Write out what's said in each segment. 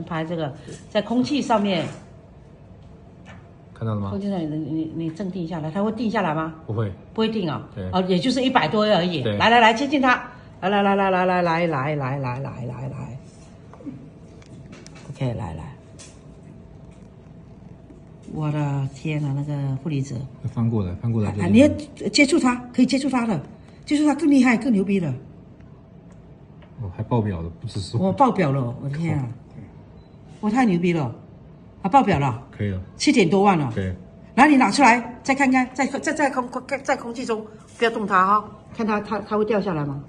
先拍这个，在空气上面。看到了吗？空气上你正定下来，它会定下来吗？不会，不会定啊、对哦，也就是100多而已。对来，接近它，来，OK， 来，我的天哪，那个负离子，翻过来啊，你要接触它，可以接触它的，接触它更厉害，更牛逼了。哦，还爆表了，不是说我爆表了，我的天啊，我太牛逼了，啊，爆表了，可以了，7点多万了。对，然后你拿出来再看看，在空气中不要动它哈、看它会掉下来吗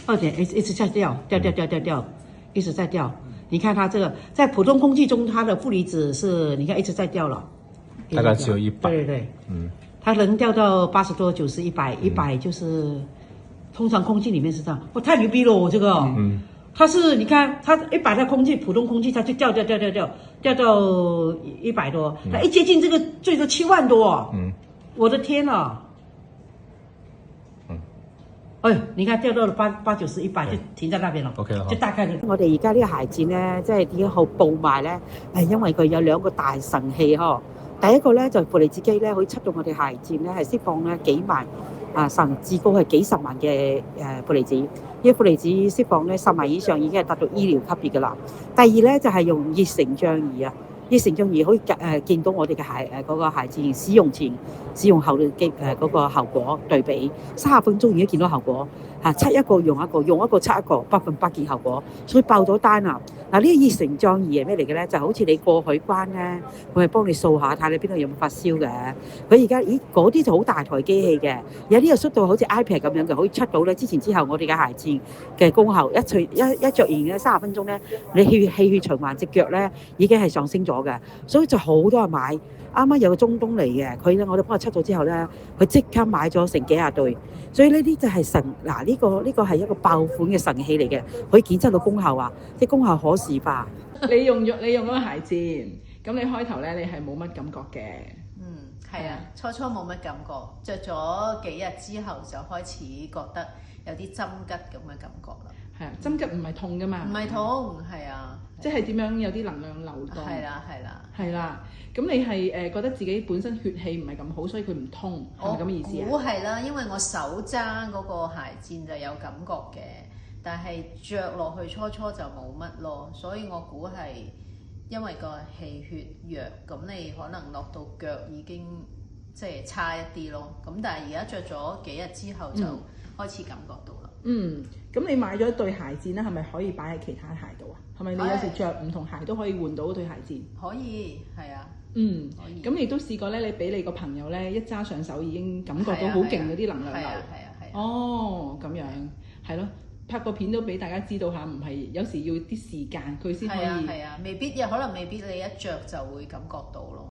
？2点一直在掉，一直在掉。你看它这个在普通空气中，它的负离子是你看一直在掉了，大概只有100。对，它能掉到80多、90、100，100就是通常空气里面是这样。我太牛逼了，我这个。它是你看，它一摆在空气，普通空气它就掉到100多，它一接近这个最多7万多。我的天啊！哎，你看掉到了8、90、100就停在那邊咯。OK 啦，就大概我哋而家呢個鞋墊咧，即係點解好報賣咧？係因為佢有2個大神器呵。第一個咧就負離子機咧，可以出到我哋鞋墊咧係釋放咧幾萬甚至高係幾十萬嘅負離子。呢個負離子釋放咧10萬以上已經係達到醫療級別㗎啦。第二咧就係用熱成像儀啊。熱成像儀可以見到我哋嘅嗰個鞋墊使用前、使用後嘅嗰個效果對比，30分鐘已經見到效果測一個用一個，用一個測一個，100%見效果，所以爆咗單啊！嗱，呢個熱成像儀係咩嚟嘅咧？就好似你過海關咧，佢係幫你掃下睇你邊度有冇發燒嘅。佢而家嗰啲就好大台機器嘅，有啲又縮到好似 iPad 咁樣嘅，可以出到咧之前之後我哋嘅鞋墊嘅功效，一着完嘅30分鐘咧，你氣血循環隻腳咧已經係上升咗嘅，所以就好多人買。啱啱有個中東嚟嘅，佢咧我哋幫佢出咗之後咧，佢即刻買咗成幾廿對，所以呢啲就係神嗱，呢個係一個爆款嘅神器嚟嘅，可以檢測到功效啊，即係功效可視化。你用嗰個鞋墊，咁你開頭咧你係冇乜感覺嘅。係啊，初冇乜感覺，着咗幾日之後就開始覺得有啲針吉咁嘅感覺啦。係啊，針吉唔係痛噶嘛？唔係痛，係啊。即係點樣有啲能量流動？係啦。咁你係覺得自己本身血氣唔係咁好，所以佢唔通，係咪咁嘅意思啊？我估係啦，因為我手揸嗰個鞋墊就有感覺嘅，但係着落去初就冇乜咯，所以我估係因為個氣血弱，咁你可能落到腳已經即係差一啲咯。咁但係而家着咗幾日之後就開始感覺到啦。咁你買咗對鞋墊咧，係咪可以擺喺其他鞋度啊？係咪你有時着唔同鞋都可以換到對鞋墊？可以，係啊。可以。咁你都試過咧？你俾你個朋友咧一揸上手已經感覺到好勁嗰啲能量流。係啊。哦，咁樣係咯，拍個片都俾大家知道下，唔係有時要啲時間佢先可以。係啊，可能未必你一着就會感覺到咯。